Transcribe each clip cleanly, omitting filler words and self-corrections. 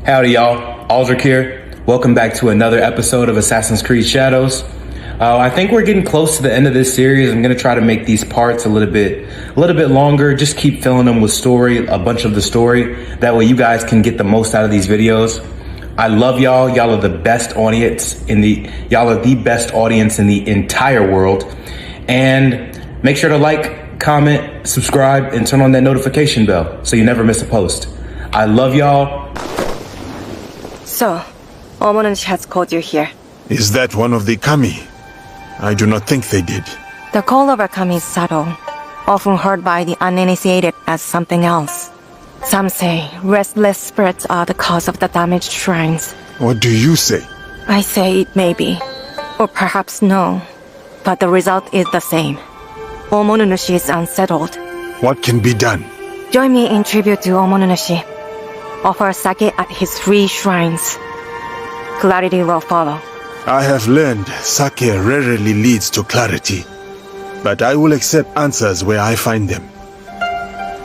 Howdy y'all, Aldrich here. Welcome back to another episode of Assassin's Creed Shadows. I think we're getting close to the end of this series. I'm going to try to make these parts a little bit longer. Just keep filling them with story, a bunch of the story. That way you guys can get the most out of these videos. I love y'all. Y'all are the best audience y'all are the best audience in the entire world. And make sure to like, comment, subscribe, and turn on that notification bell so you never miss a post. I love y'all. So, Omonushi has called you here. Is that one of the kami? I do not think they did. The call of a kami is subtle, often heard by the uninitiated as something else. Some say restless spirits are the cause of the damaged shrines. What do you say? I say it may be, or perhaps no, but the result is the same. Omonushi is unsettled. What can be done? Join me in tribute to Omonushi. Offer sake at his 3 shrines. Clarity will follow. I have learned sake rarely leads to clarity, but I will accept answers where I find them.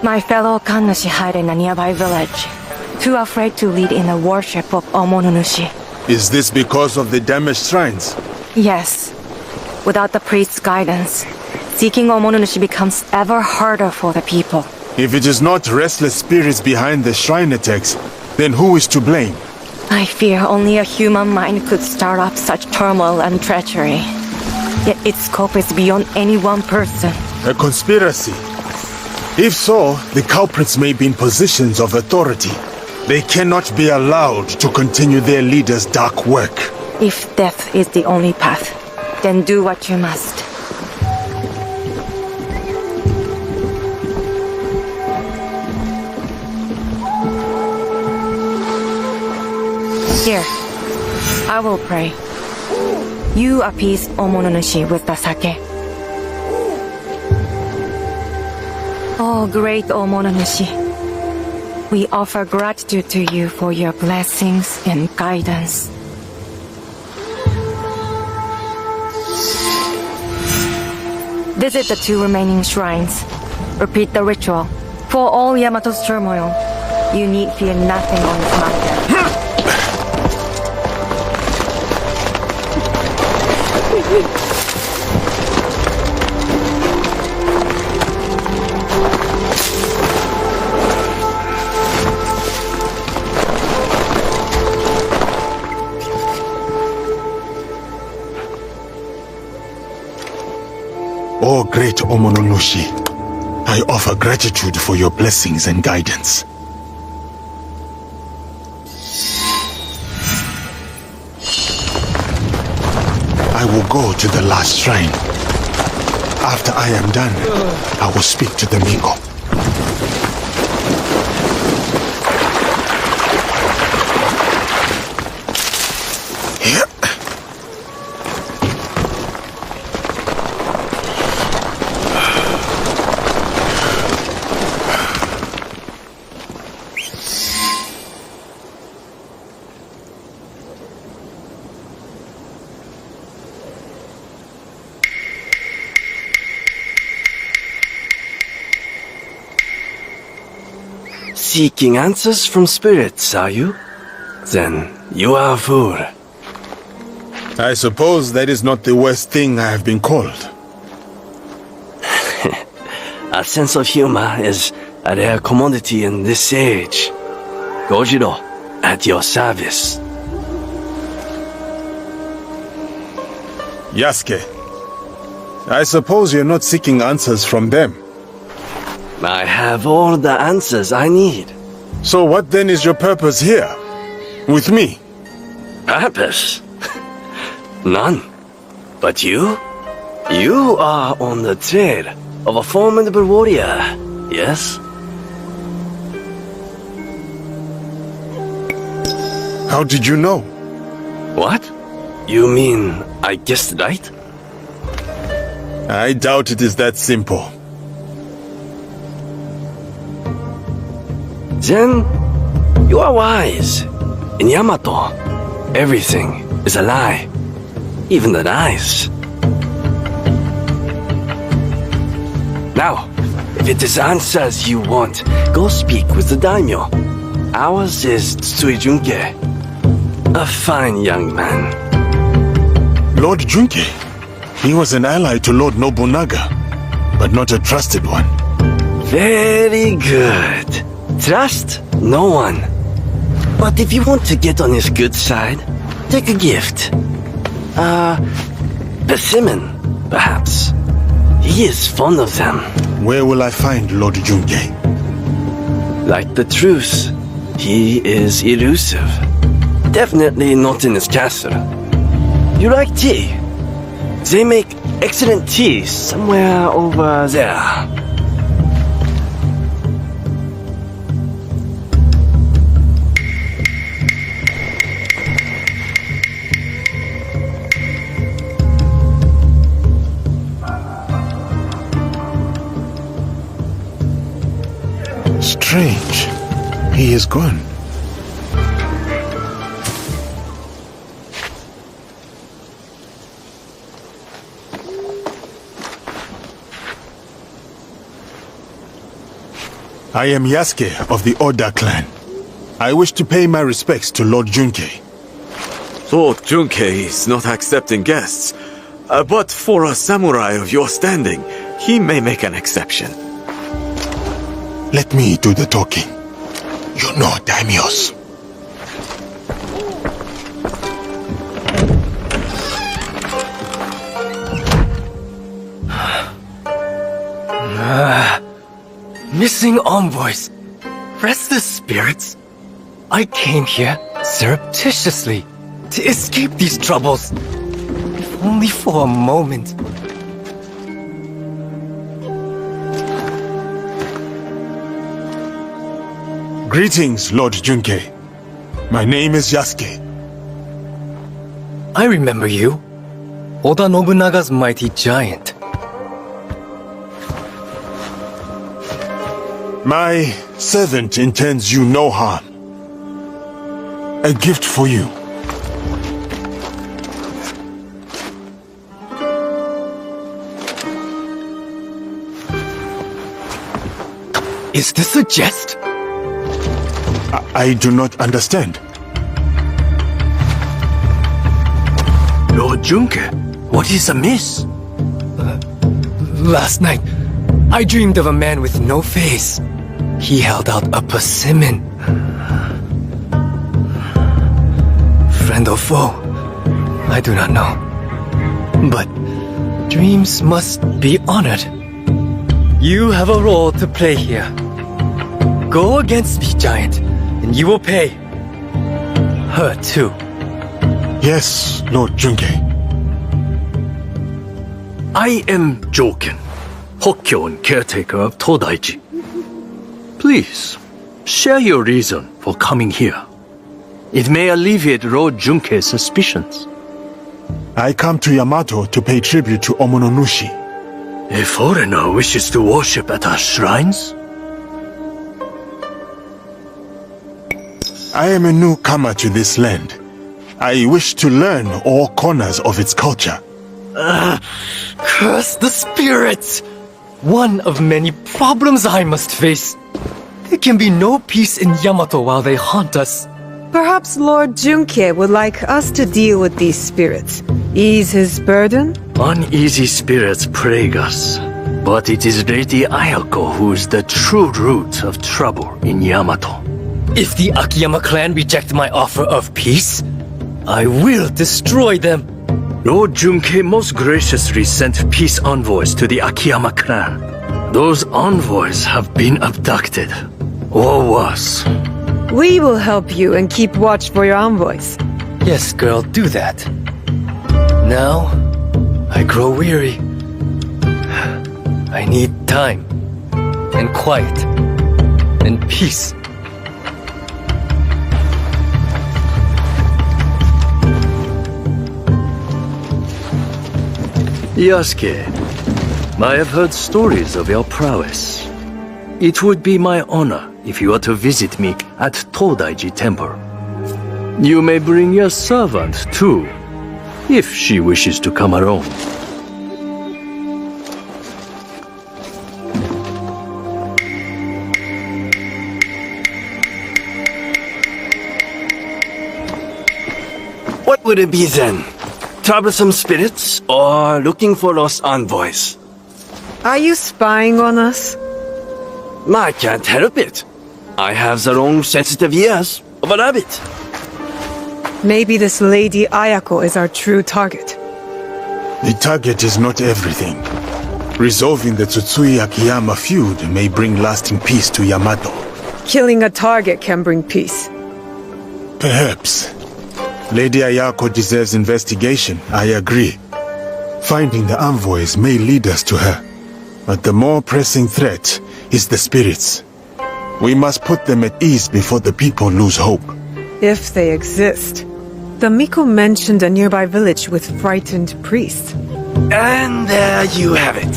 My fellow kannushi hide in a nearby village, too afraid to lead in the worship of Omonushi. Is this because of the damaged shrines? Yes. Without the priest's guidance, seeking Omonushi becomes ever harder for the people. If it is not restless spirits behind the shrine attacks, then who is to blame? I fear only a human mind could start up such turmoil and treachery. Yet its scope is beyond any one person. A conspiracy? If so, the culprits may be in positions of authority. They cannot be allowed to continue their leader's dark work. If death is the only path, then do what you must. Here, I will pray. You appease Omonushi with the sake. Oh, great Omonushi, we offer gratitude to you for your blessings and guidance. Visit the 2 remaining shrines. Repeat the ritual. For all Yamato's turmoil, you need fear nothing on this matter. Oh, great Omonushi, I offer gratitude for your blessings and guidance. I will go to the last shrine. After I am done, I will speak to the Mingo. Seeking answers from spirits, are you? Then you are a fool. I suppose that is not the worst thing I have been called. A sense of humor is a rare commodity in this age. Gojiro, at your service. Yasuke, I suppose you're not seeking answers from them. I have all the answers I need. So what then is your purpose here? With me? Purpose? None. But you? You are on the trail of a formidable warrior, yes? How did you know? What? You mean I guessed right? I doubt it is that simple. Then, you are wise. In Yamato, everything is a lie. Even the lies. Now, if it is answers you want, go speak with the daimyo. Ours is Tsuijunke, a fine young man. Lord Junke. He was an ally to Lord Nobunaga, but not a trusted one. Very good. Trust no one. But if you want to get on his good side, take a gift. Persimmon, perhaps. He is fond of them. Where will I find Lord Junke? Like the truth, he is elusive. Definitely not in his castle. You like tea? They make excellent tea somewhere over there. Strange. He is gone. I am Yasuke of the Oda clan. I wish to pay my respects to Lord Junke. Lord Junke is not accepting guests, but for a samurai of your standing, he may make an exception. Let me do the talking. You know daimyos. Missing envoys. Restless spirits. I came here surreptitiously to escape these troubles. If only for a moment. Greetings, Lord Junke. My name is Yasuke. I remember you. Oda Nobunaga's mighty giant. My servant intends you no harm. A gift for you. Is this a jest? I do not understand. Lord Junke, what is amiss? Last night, I dreamed of a man with no face. He held out a persimmon. Friend or foe, I do not know. But dreams must be honored. You have a role to play here. Go against the giant, and you will pay. Her too. Yes, Lord Junke. I am Joken, Hokkyo and caretaker of Todaiji. Please, share your reason for coming here. It may alleviate Lord Junke's suspicions. I come to Yamato to pay tribute to Omononushi. A foreigner wishes to worship at our shrines? I am a newcomer to this land. I wish to learn all corners of its culture. Curse the spirits! One of many problems I must face. There can be no peace in Yamato while they haunt us. Perhaps Lord Junke would like us to deal with these spirits. Ease his burden? Uneasy spirits plague us. But it is Lady Ayako who is the true root of trouble in Yamato. If the Akiyama clan reject my offer of peace, I will destroy them. Lord Junke most graciously sent peace envoys to the Akiyama clan. Those envoys have been abducted. Or worse. We will help you and keep watch for your envoys. Yes, girl, do that. Now, I grow weary. I need time, and quiet, and peace. Yasuke, I have heard stories of your prowess. It would be my honor if you were to visit me at Todaiji Temple. You may bring your servant, too, if she wishes to come alone. would it be then? Troublesome spirits or looking for lost envoys? Are you spying on us? I can't help it. I have the long sensitive ears of a rabbit. Maybe this Lady Ayako is our true target. The target is not everything. Resolving the Tsutsui Akiyama feud may bring lasting peace to Yamato. Killing a target can bring peace. Perhaps. Lady Ayako deserves investigation, I agree. Finding the envoys may lead us to her. But the more pressing threat is the spirits. We must put them at ease before the people lose hope. If they exist. The Miko mentioned a nearby village with frightened priests. And there you have it.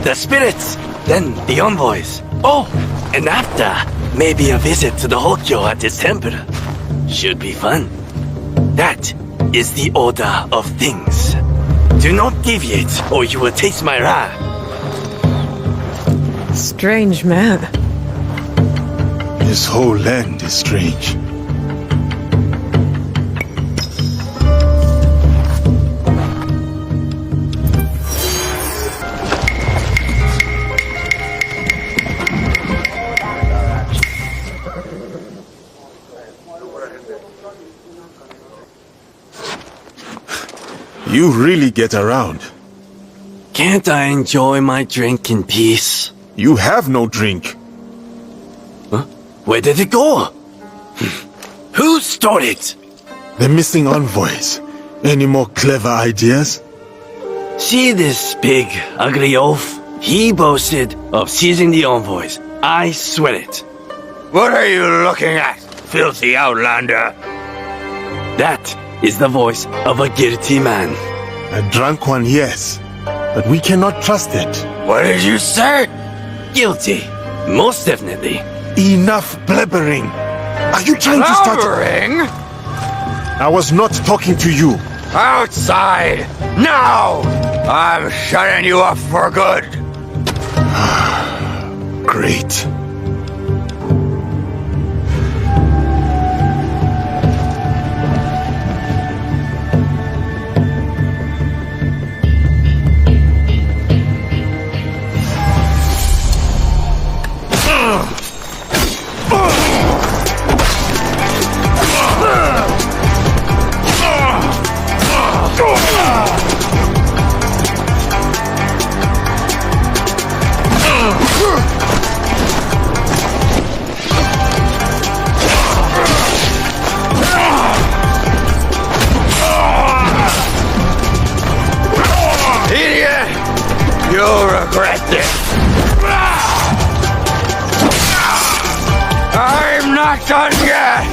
The spirits, then the envoys. Oh, and after, maybe a visit to the Hokyo at his temple. Should be fun. That is the order of things. Do not deviate, or you will taste my wrath. Strange man. This whole land is strange. You really get around. Can't I enjoy my drink in peace? You have no drink. Huh? Where did it go? Who stole it? The missing envoys. Any more clever ideas? See this big, ugly oaf? He boasted of seizing the envoys. I swear it. What are you looking at, filthy outlander? That is the voice of a guilty man. A drunk one, yes. But we cannot trust it. What did you say? Guilty. Most definitely. Enough blabbering. Are you trying to start... Blabbering? I was not talking to you. Outside! Now! I'm shutting you up for good. Great. Idiot! You'll regret this. I'm not done yet!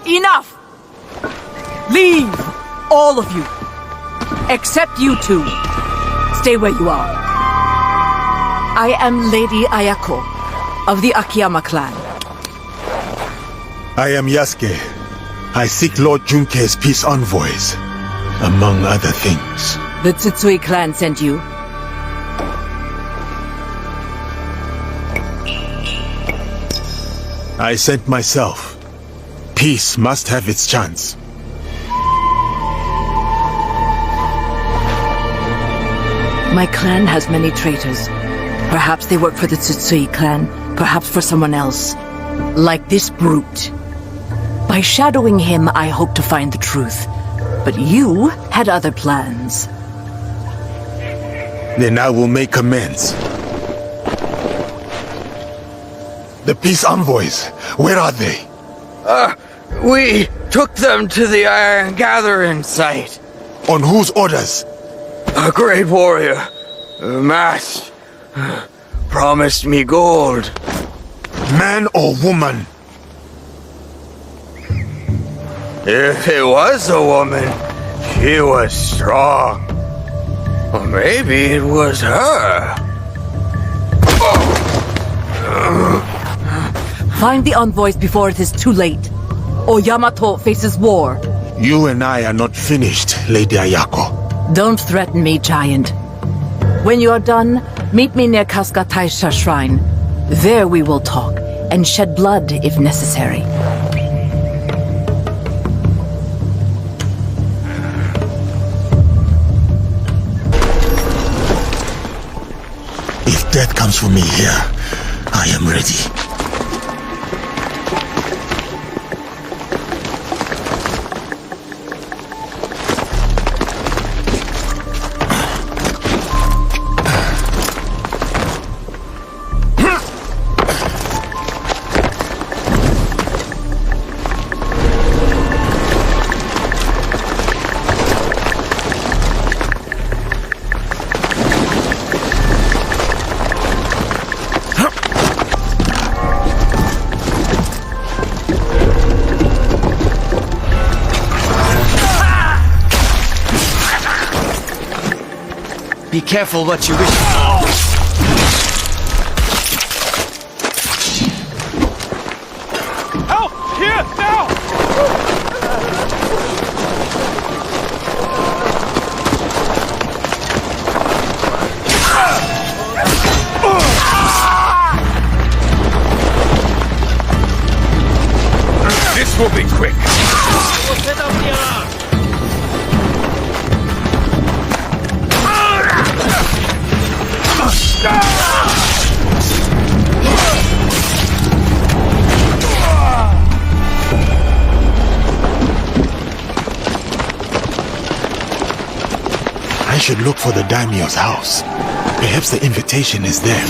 Enough! Leave! All of you. Except you two. Stay where you are. I am Lady Ayako of the Akiyama clan. I am Yasuke. I seek Lord Junke's peace envoys, among other things. The Tsutsui clan sent you. I sent myself. Peace must have its chance. My clan has many traitors. Perhaps they work for the Tsutsui clan, perhaps for someone else. Like this brute. By shadowing him, I hope to find the truth. But you had other plans. Then I will make amends. The peace envoys, where are they? We took them to the Iron Gathering site. On whose orders? A great warrior, masked, promised me gold. Man or woman? If it was a woman, she was strong. Or maybe it was her. Find the envoys before it is too late, or Yamato faces war. You and I are not finished, Lady Ayako. Don't threaten me, giant. When you are done, Meet me near Kaskataisha Shrine. There we will talk, and shed blood if necessary. If death comes for me here, I am ready. Be careful what you wish. Help! Here! Now! This will be quick. I should look for the daimyo's house. Perhaps the invitation is there.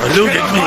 eluded me.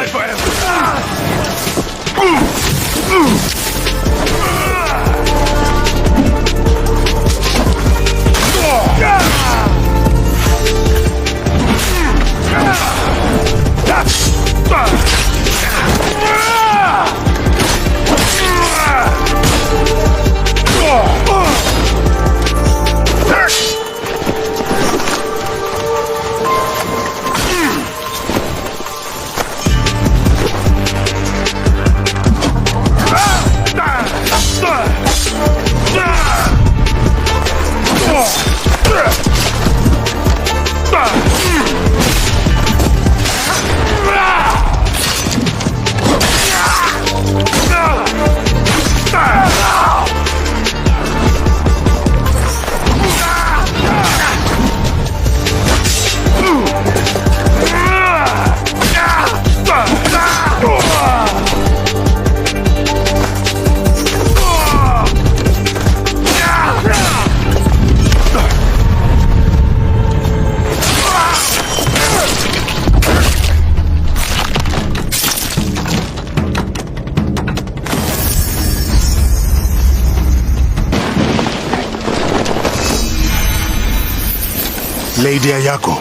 Lady Ayako.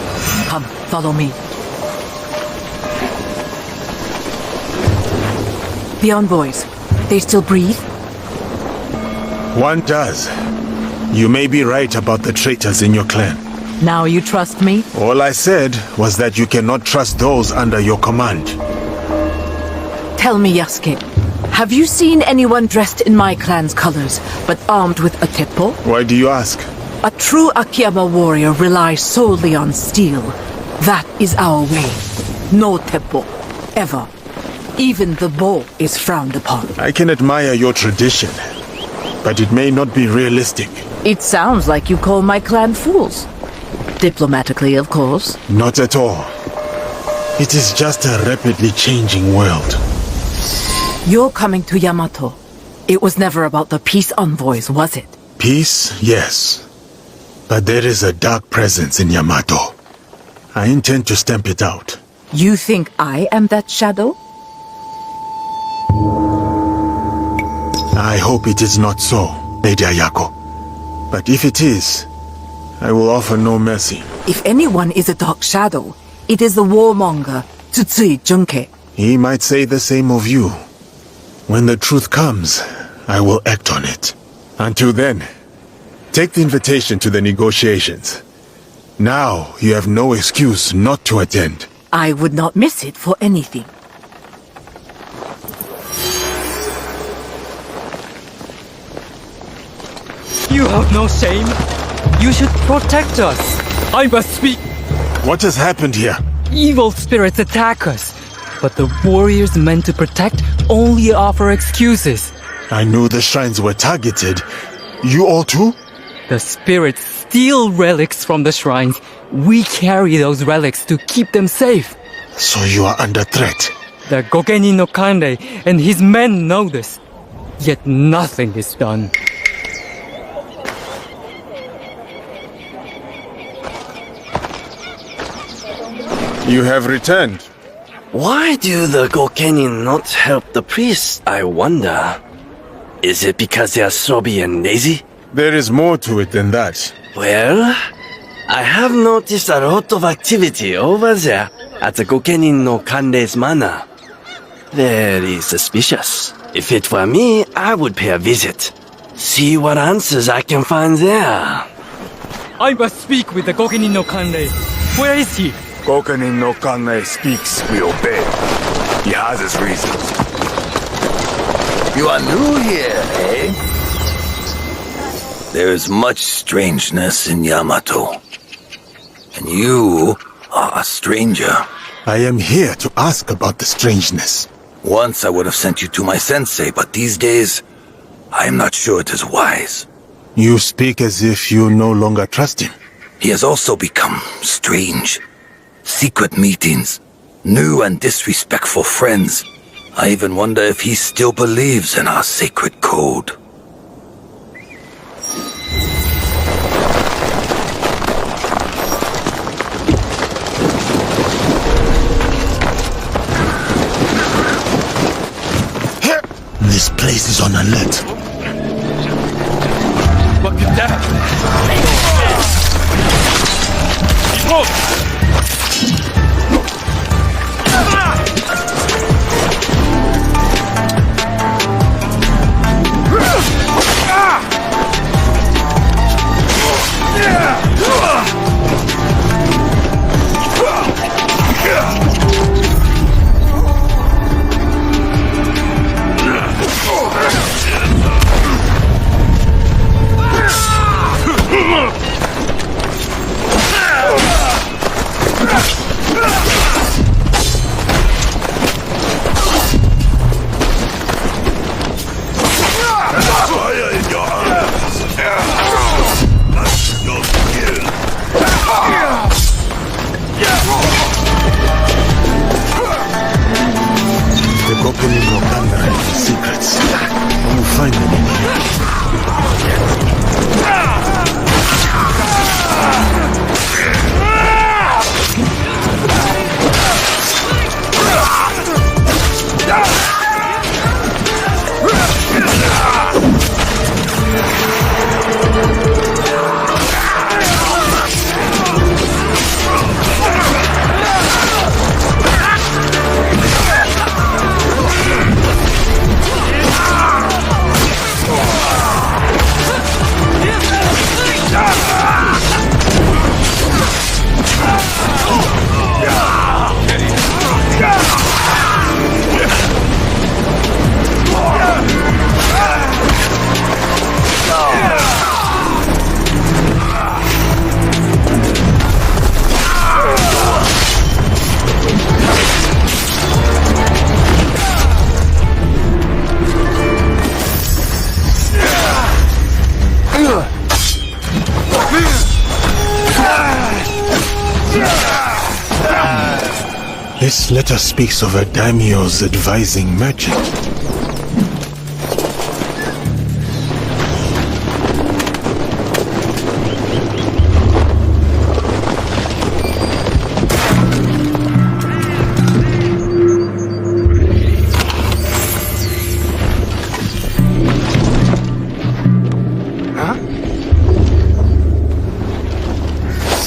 Come, follow me. The envoys, they still breathe? One does. You may be right about the traitors in your clan. Now you trust me? All I said was that you cannot trust those under your command. Tell me, Yasuke, have you seen anyone dressed in my clan's colors, but armed with a teppo? Why do you ask? A true Akiyama warrior relies solely on steel. That is our way. No teppo. Ever. Even the bow is frowned upon. I can admire your tradition, but it may not be realistic. It sounds like you call my clan fools. Diplomatically, of course. Not at all. It is just a rapidly changing world. You're coming to Yamato. It was never about the peace envoys, was it? Peace, yes. But there is a dark presence in Yamato. I intend to stamp it out. You think I am that shadow? I hope it is not so, Lady Ayako. But if it is, I will offer no mercy. If anyone is a dark shadow, it is the warmonger, Tsutsui Junke. He might say the same of you. When the truth comes, I will act on it. Until then, take the invitation to the negotiations. Now you have no excuse not to attend. I would not miss it for anything. You have no shame. You should protect us. I must speak. What has happened here? Evil spirits attack us. But the warriors meant to protect only offer excuses. I knew the shrines were targeted. You all too? The spirits steal relics from the shrines. We carry those relics to keep them safe. So you are under threat. The Gokeni no Kanrei and his men know this. Yet nothing is done. You have returned. Why do the Gokeni not help the priests, I wonder? Is it because they are sobby and lazy? There is more to it than that. Well, I have noticed a lot of activity over there at the Gokeni no Kanrei's manor. Very suspicious. If it were me, I would pay a visit. See what answers I can find there. I must speak with the Gokeni no Kanrei. Where is he? Gokeni no Kanrei speaks, we obey. He has his reasons. You are new here, eh? There is much strangeness in Yamato. And you are a stranger. I am here to ask about the strangeness. Once I would have sent you to my sensei, but these days, I am not sure it is wise. You speak as if you no longer trust him. He has also become strange. Secret meetings, new and disrespectful friends. I even wonder if he still believes in our sacred code. This place is on alert. What could that? Secrets. I will find them in here. This letter speaks of a daimyo's advising merchant.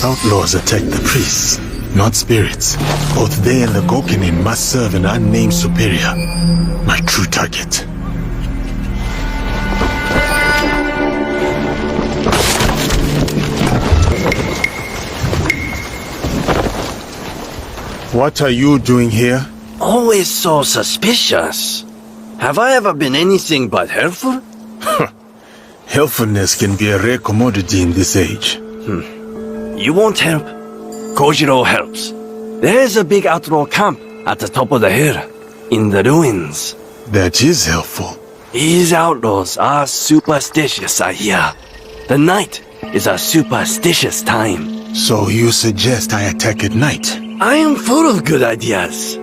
Outlaws attack the priests, not spirits. Both they and the Gokinin must serve an unnamed superior. My true target. What are you doing here? Always so suspicious. Have I ever been anything but helpful? Helpfulness can be a rare commodity in this age. You won't help. Kojiro helps. There's a big outlaw camp at the top of the hill, in the ruins. That is helpful. These outlaws are superstitious, I hear. The night is a superstitious time. So you suggest I attack at night? I am full of good ideas.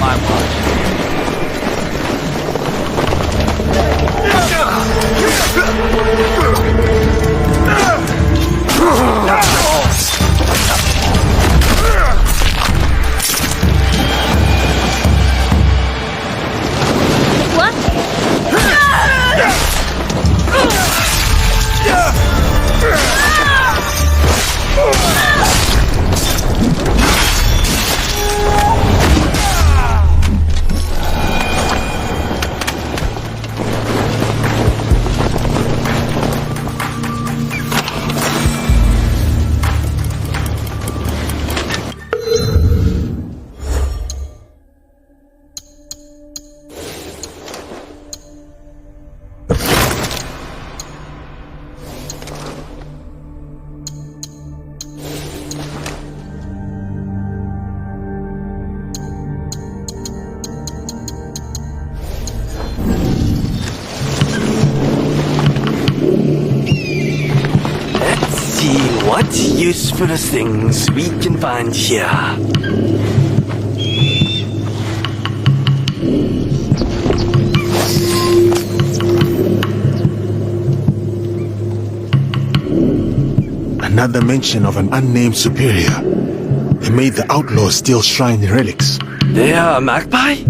my watch. What useful things we can find here? Another mention of an unnamed superior. He made the outlaws steal shrine relics. They are a magpie?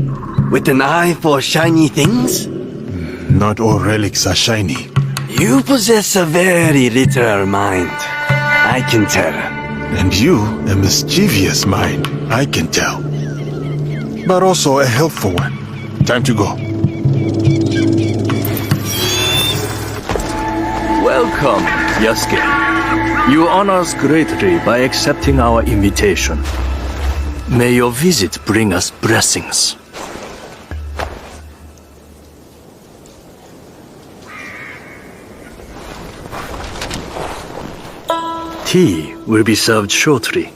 With an eye for shiny things? Not all relics are shiny. You possess a very literal mind. I can tell. And you, a mischievous mind, I can tell. But also a helpful one. Time to go. Welcome, Yasuke. You honor us greatly by accepting our invitation. May your visit bring us blessings. Tea will be served shortly.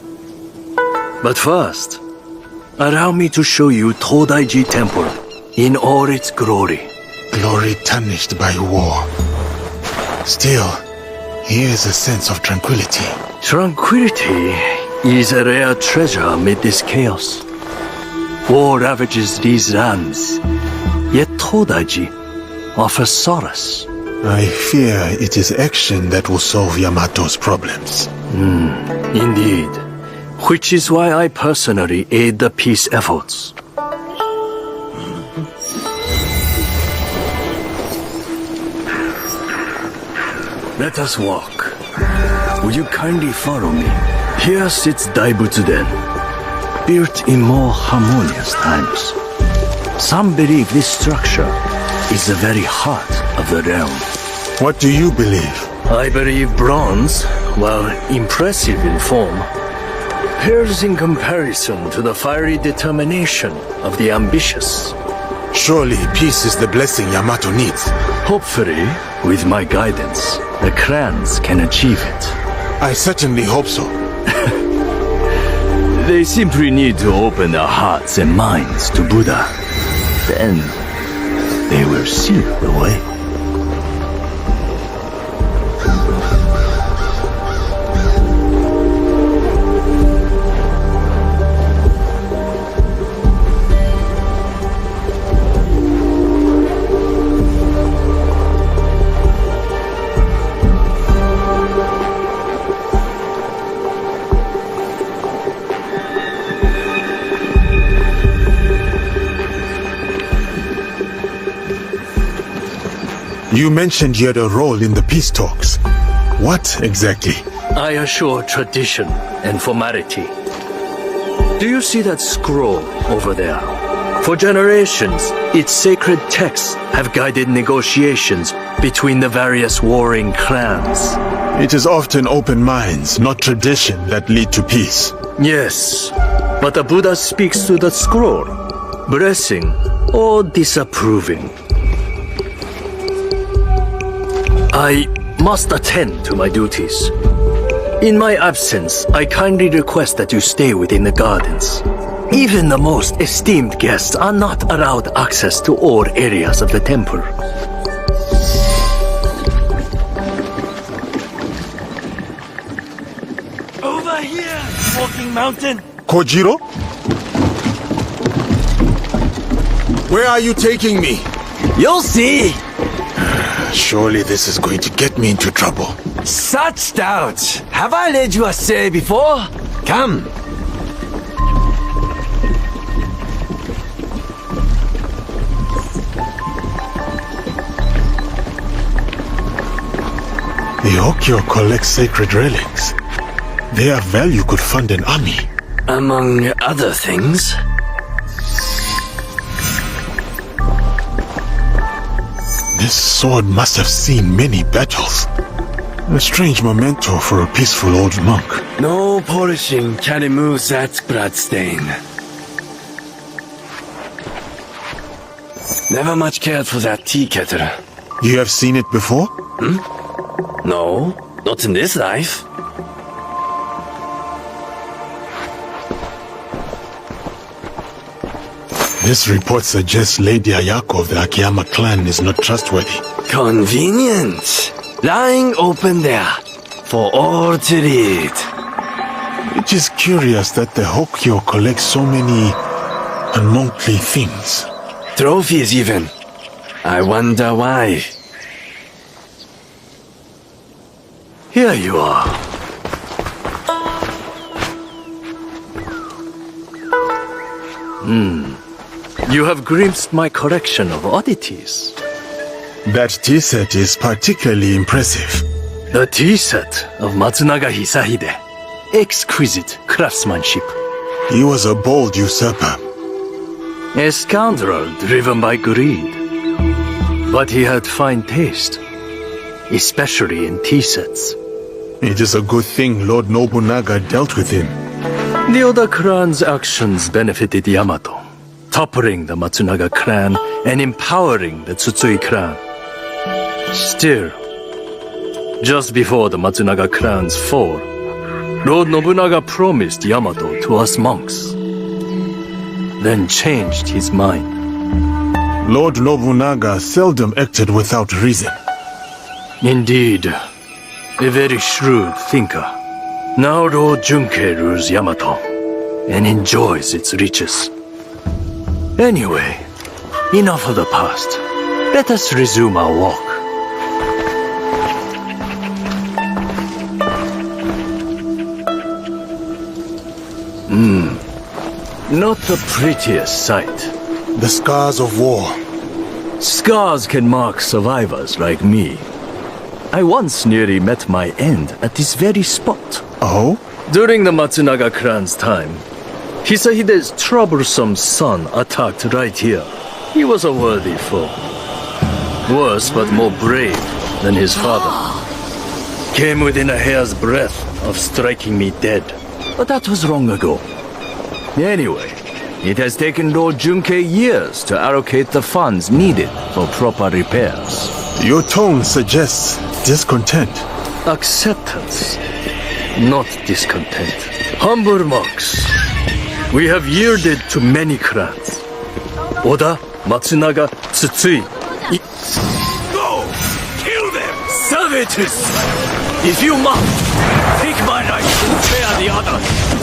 But first, allow me to show you Todaiji Temple in all its glory. Glory tarnished by war. Still, here is a sense of tranquility. Tranquility is a rare treasure amid this chaos. War ravages these lands, yet Todaiji offers solace. I fear it is action that will solve Yamato's problems. Indeed. Which is why I personally aid the peace efforts. Let us walk. Will you kindly follow me? Here sits Daibutsu-den, built in more harmonious times. Some believe this structure is the very heart of the realm. What do you believe? I believe bronze, while impressive in form, pales in comparison to the fiery determination of the ambitious. Surely peace is the blessing Yamato needs. Hopefully, with my guidance, the clans can achieve it. I certainly hope so. They simply need to open their hearts and minds to Buddha. Then, they will see the way. You mentioned you had a role in the peace talks. What exactly? I assure tradition and formality. Do you see that scroll over there? For generations, its sacred texts have guided negotiations between the various warring clans. It is often open minds, not tradition, that lead to peace. Yes, but the Buddha speaks to the scroll, blessing or disapproving. I must attend to my duties. In my absence, I kindly request that you stay within the gardens. Even the most esteemed guests are not allowed access to all areas of the temple. Over here, Walking Mountain! Kojiro? Where are you taking me? You'll see. Surely this is going to get me into trouble. Such doubts. Have I led you astray before? Come. The Hokyo collects sacred relics. Their value could fund an army. Among other things. This sword must have seen many battles. A strange memento for a peaceful old monk. No polishing can remove that bloodstain. Never much cared for that tea kettle. You have seen it before? No, not in this life. This report suggests Lady Ayako of the Akiyama clan is not trustworthy. Convenient. Lying open there for all to read. It is curious that the Hokyo collects so many unmonthly things. Trophies even. I wonder why. Here you are. You have glimpsed my collection of oddities. That tea set is particularly impressive. The tea set of Matsunaga Hisahide. Exquisite craftsmanship. He was a bold usurper. A scoundrel driven by greed. But he had fine taste, especially in tea sets. It is a good thing Lord Nobunaga dealt with him. The Oda clan's actions benefited Yamato, toppling the Matsunaga clan and empowering the Tsutsui clan. Still, just before the Matsunaga clan's fall, Lord Nobunaga promised Yamato to us monks, then changed his mind. Lord Nobunaga seldom acted without reason. Indeed, a very shrewd thinker. Now Lord Junke rules Yamato and enjoys its riches. Anyway, enough of the past. Let us resume our walk. Not the prettiest sight. The scars of war. Scars can mark survivors like me. I once nearly met my end at this very spot. Oh? During the Matsunaga clan's time, Hisahide's troublesome son attacked right here. He was a worthy foe. Worse but more brave than his father. Came within a hair's breadth of striking me dead. But that was long ago. Anyway, it has taken Lord Junke years to allocate the funds needed for proper repairs. Your tone suggests discontent. Acceptance, not discontent. Humble monks, we have yielded to many clans. Oda, Matsunaga, Tsutsui. Go! Kill them! Savages! If you must, take my life and spare the others.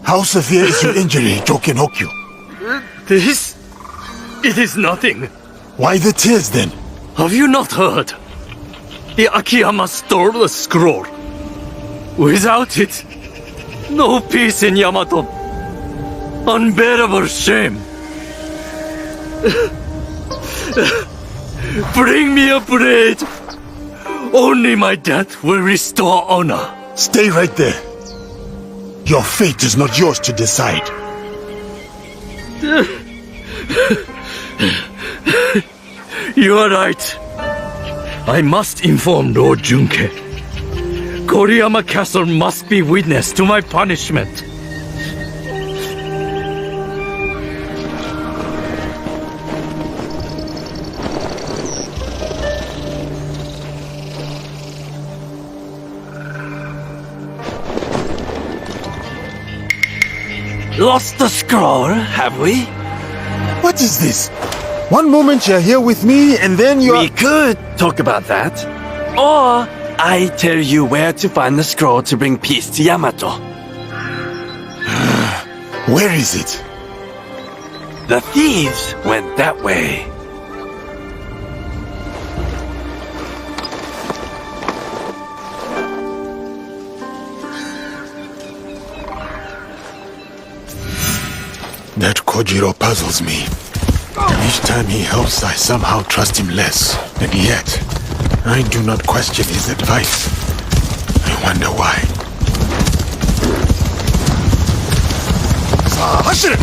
How severe is your injury, Joken Hokyu? This? It is nothing. Why the tears then? Have you not heard? The Akiyama stole the scroll. Without it, no peace in Yamato. Unbearable shame. Bring me a blade. Only my death will restore honor. Stay right there. Your fate is not yours to decide. You are right. I must inform Lord Junke. Koriyama Castle must be witness to my punishment. Lost the scroll, have we? What is this? One moment you're here with me, and then you're... We could talk about that. Or I tell you where to find the scroll to bring peace to Yamato. Where is it? The thieves went that way. That Kojiro puzzles me. Each time he helps, I somehow trust him less. And yet, I do not question his advice. I wonder why. Hush it!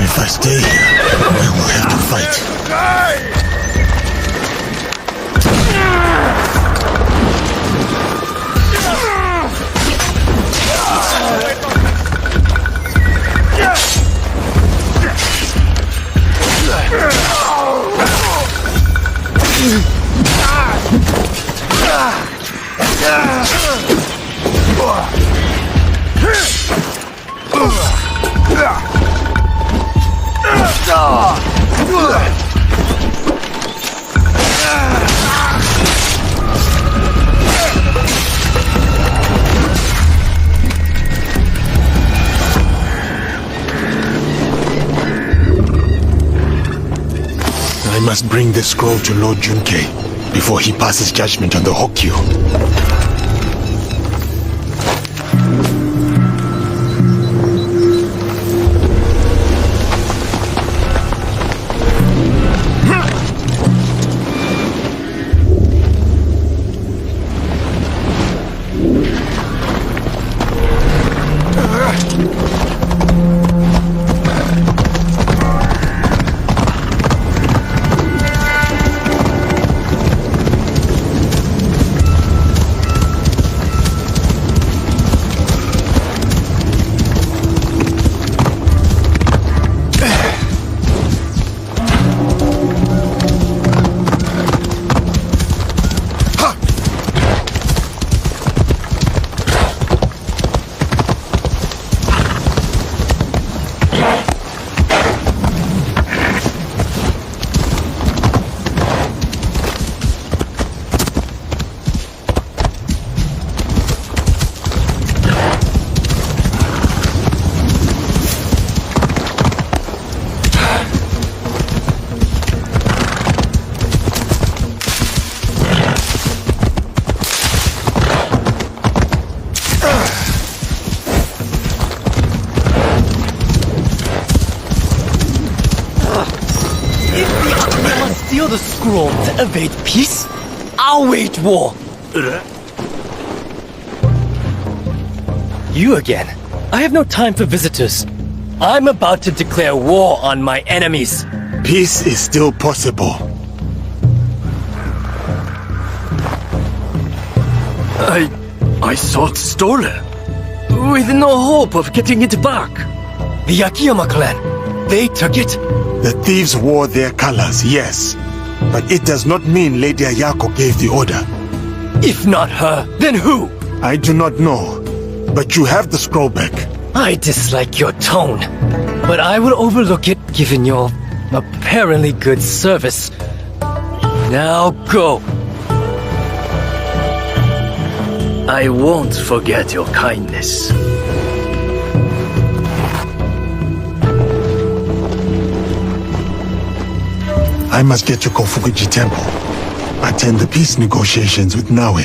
If I stay here, I will have to fight. I must bring this scroll to Lord Junke before he passes judgment on the Hokyu. Steal the scroll to evade peace? I'll wage war! You again? I have no time for visitors. I'm about to declare war on my enemies. Peace is still possible. I sought stolen, with no hope of getting it back. The Akiyama clan, they took it? The thieves wore their colors, yes. But it does not mean Lady Ayako gave the order. If not her, then who? I do not know. But you have the scroll back. I dislike your tone. But I will overlook it given your apparently good service. Now go. I won't forget your kindness. I must get to Kofukuji Temple. Attend the peace negotiations with Naoe.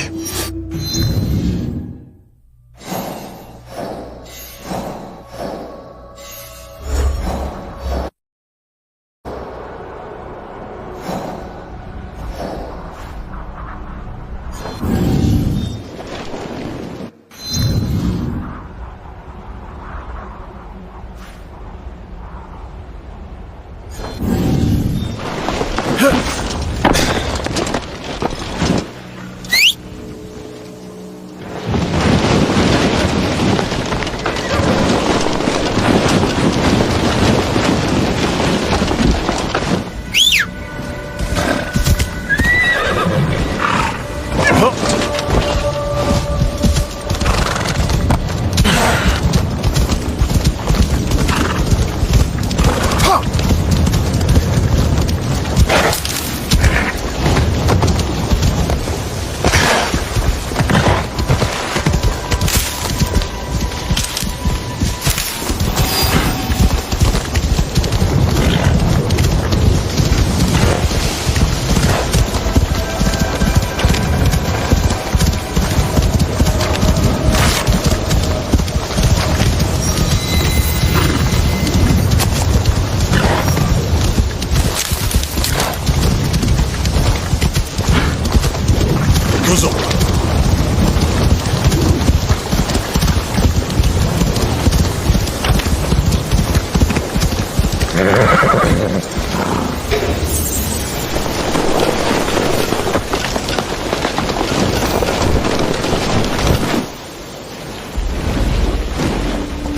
The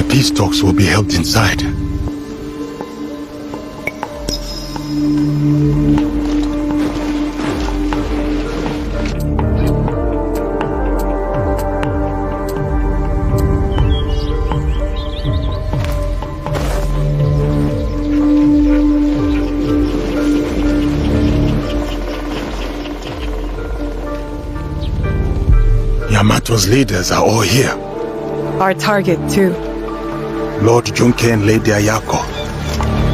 peace talks will be held inside. Yamato's leaders are all here. Our target, too. Lord Junke and Lady Ayako.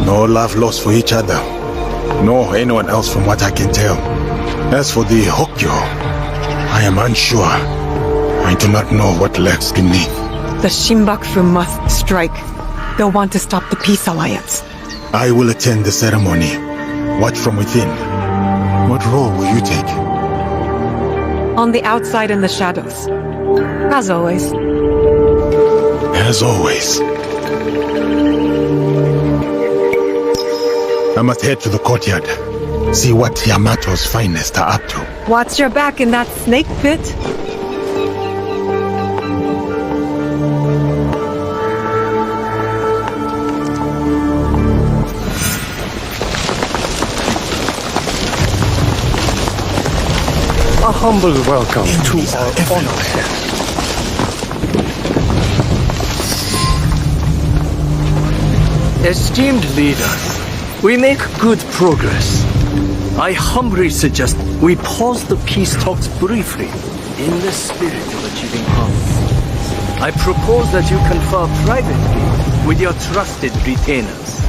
No love lost for each other. Nor anyone else from what I can tell. As for the Hokyo, I am unsure. I do not know what lurks beneath. The Shinbaku must strike. They'll want to stop the peace alliance. I will attend the ceremony. Watch from within. What role will you take? On the outside in the shadows. As always. As always. I must head to the courtyard. See what Yamato's finest are up to. Watch your back in that snake pit. A humble welcome to our honor. Esteemed leaders, we make good progress. I humbly suggest we pause the peace talks briefly in the spirit of achieving harmony. I propose that you confer privately with your trusted retainers.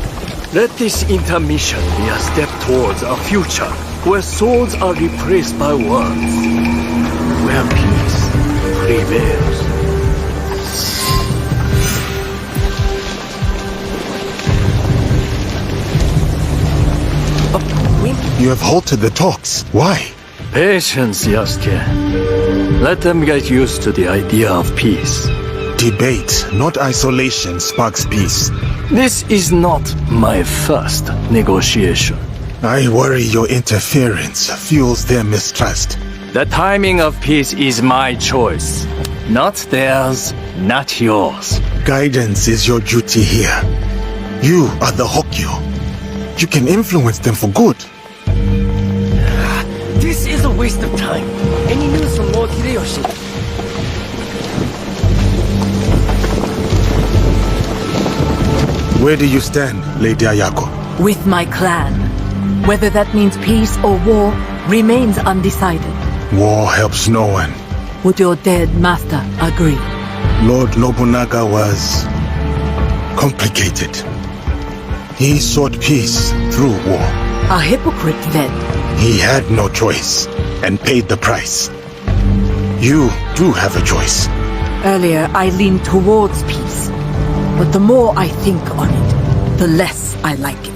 Let this intermission be a step towards a future where swords are replaced by words, where peace prevails. You have halted the talks. Why? Patience, Yasuke. Let them get used to the idea of peace. Debate, not isolation, sparks peace. This is not my first negotiation. I worry your interference fuels their mistrust. The timing of peace is my choice. Not theirs, not yours. Guidance is your duty here. You are the Hokyo. You can influence them for good. This is a waste of time. Any news from Lord Hideyoshi? Where do you stand, Lady Ayako? With my clan. Whether that means peace or war remains undecided. War helps no one. Would your dead master agree? Lord Nobunaga was complicated. He sought peace through war. A hypocrite then. He had no choice and paid the price. You do have a choice. Earlier, I leaned towards peace. But the more I think on it, the less I like it.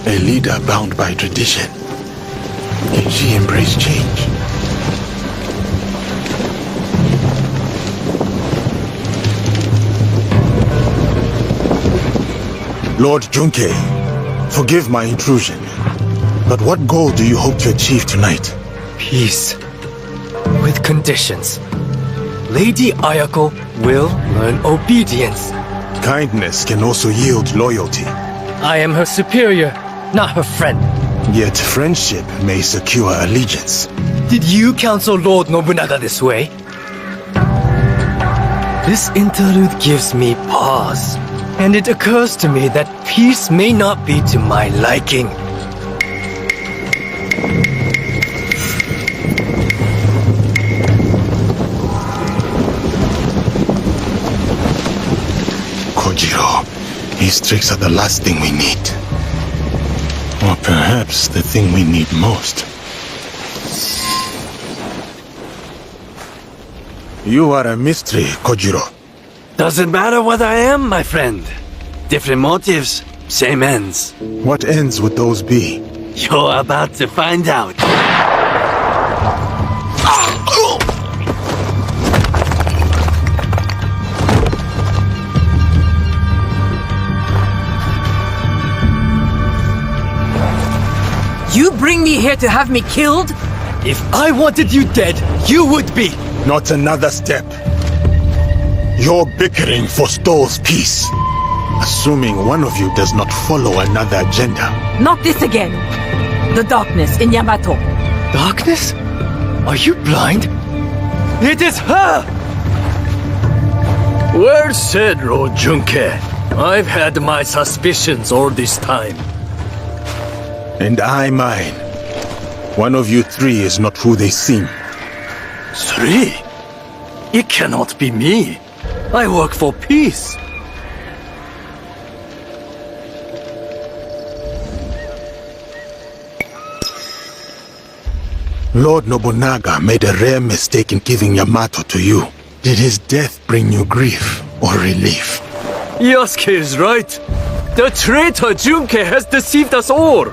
A leader bound by tradition. Can she embrace change? Lord Junke, forgive my intrusion. But what goal do you hope to achieve tonight? Peace. With conditions. Lady Ayako will learn obedience. Kindness can also yield loyalty. I am her superior, not her friend. Yet friendship may secure allegiance. Did you counsel Lord Nobunaga this way? This interlude gives me pause. And it occurs to me that peace may not be to my liking. Kojiro, these tricks are the last thing we need. Or perhaps the thing we need most. You are a mystery, Kojiro. Doesn't matter what I am, my friend. Different motives, same ends. What ends would those be? You're about to find out. bring me here to have me killed? If I wanted you dead, you would be. Not another step. Your bickering forestalls peace. Assuming one of you does not follow another agenda. Not this again. The darkness in Yamato. Darkness? Are you blind? It is her! Well said, Lord Junke. I've had my suspicions all this time. And I mine. One of you three is not who they seem. 3? It cannot be me. I work for peace. Lord Nobunaga made a rare mistake in giving Yamato to you. Did his death bring you grief or relief? Yasuke is right. The traitor Junke has deceived us all.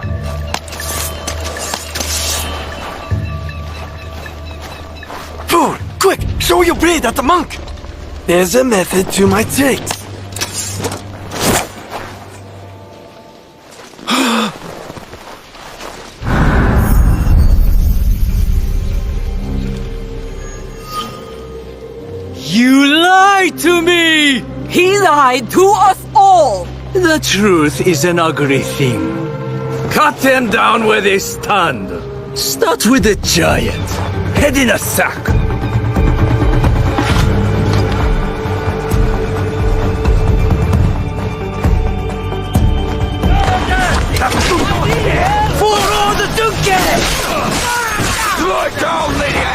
Fool! Quick! Show your blade at the monk! There's a method to my tricks. You lied to me! He lied to us all! The truth is an ugly thing. Cut them down where they stand. Start with the giant. Head in a sack. For all the Duke! Strike down, Lady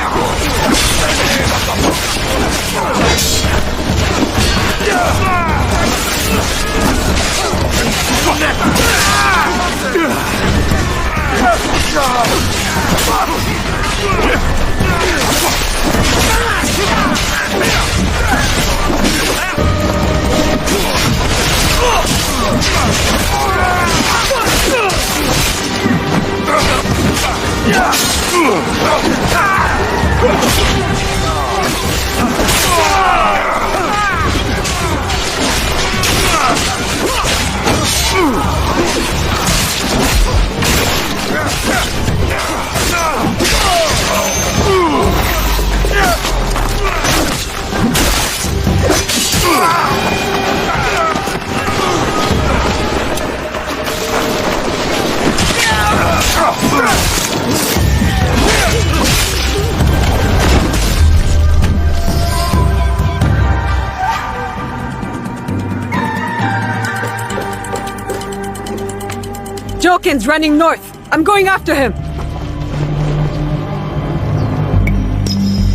Joken's running north. I'm going after him.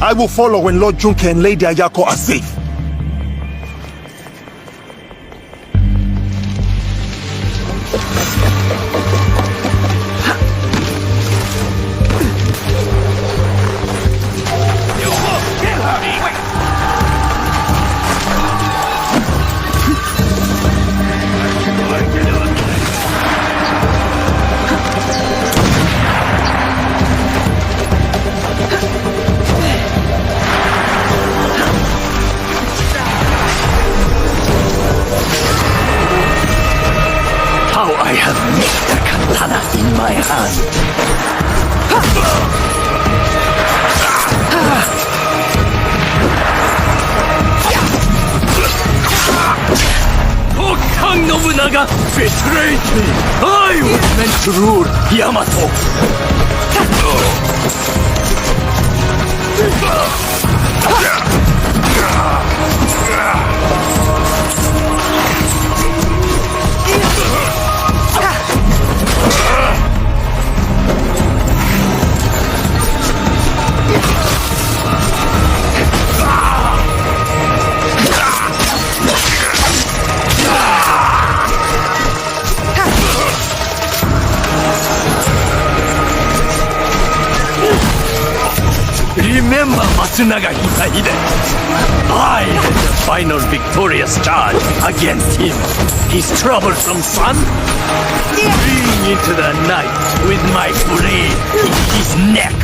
I will follow when Lord Junke and Lady Ayako are safe. I have made the katana in my hand. Oh, Kang Nobunaga betrayed me. I was meant to rule Yamato. Remember Matsunaga Hidehide? I led the final victorious charge against him, his troublesome son. Fleeing into the night with my blade in his neck.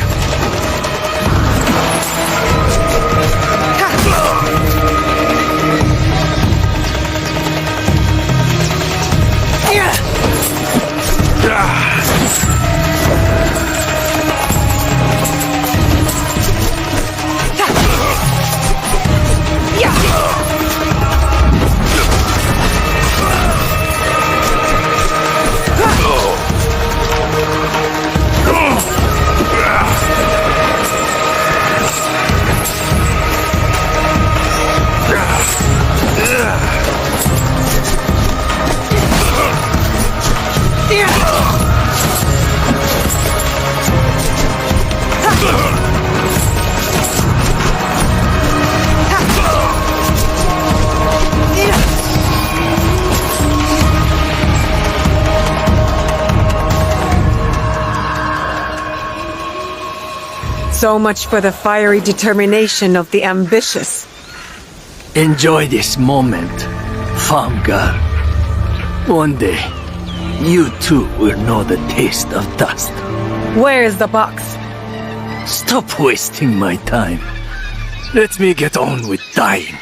So much for the fiery determination of the ambitious. Enjoy this moment, farm girl. One day, you too will know the taste of dust. Where is the box? Stop wasting my time. Let me get on with dying.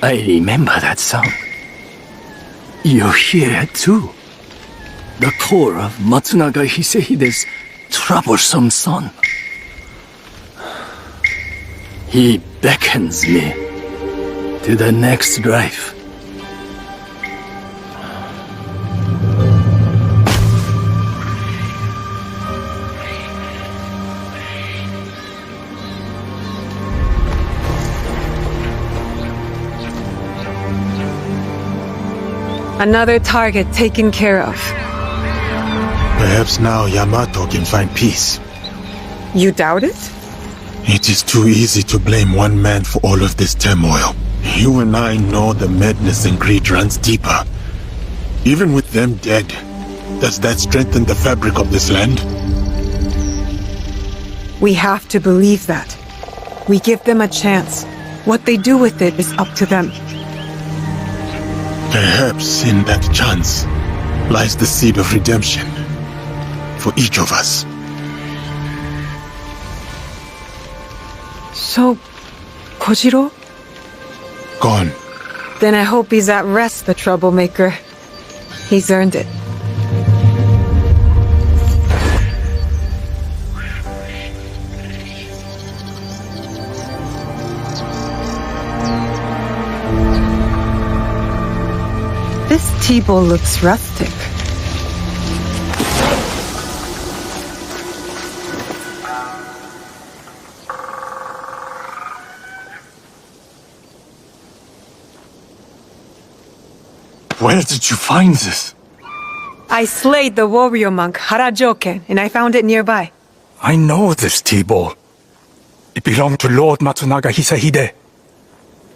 I remember that sound. You hear it too. The core of Matsunaga Hisehide's troublesome son. He beckons me to the next life. Another target taken care of. Perhaps now Yamato can find peace. You doubt it? It is too easy to blame one man for all of this turmoil. You and I know the madness and greed runs deeper. Even with them dead, does that strengthen the fabric of this land? We have to believe that. We give them a chance. What they do with it is up to them. Perhaps in that chance lies the seed of redemption for each of us. So, Kojiro? Gone. Then I hope he's at rest, the troublemaker. He's earned it. This tea bowl looks rustic. Where did you find this? I slayed the warrior monk Harajoke, and I found it nearby. I know this tea bowl. It belonged to Lord Matsunaga Hisehide.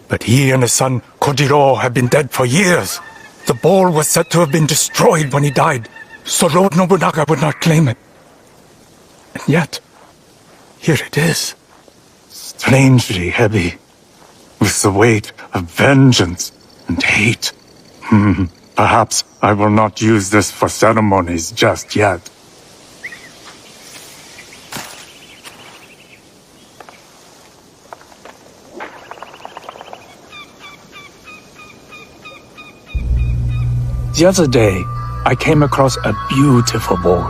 But he and his son Kojiro have been dead for years. The bowl was said to have been destroyed when he died, so Lord Nobunaga would not claim it. And yet, here it is. Strangely heavy, with the weight of vengeance and hate. Perhaps I will not use this for ceremonies just yet. The other day, I came across a beautiful bowl,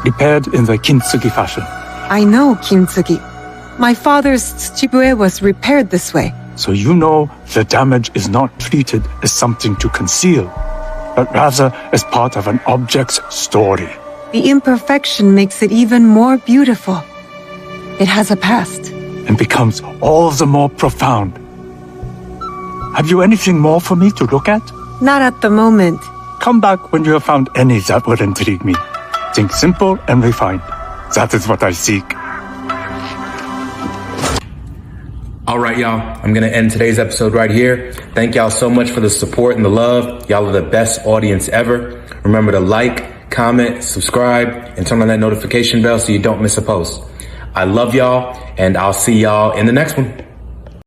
repaired in the kintsugi fashion. I know kintsugi. My father's tsujibue was repaired this way. So you know the damage is not treated as something to conceal, but rather as part of an object's story. The imperfection makes it even more beautiful. It has a past. And becomes all the more profound. Have you anything more for me to look at? Not at the moment. Come back when you have found any that would intrigue me. Think simple and refined. That is what I seek. All right, y'all. I'm going to end today's episode right here. Thank y'all so much for the support and the love. Y'all are the best audience ever. Remember to like, comment, subscribe, and turn on that notification bell so you don't miss a post. I love y'all, and I'll see y'all in the next one.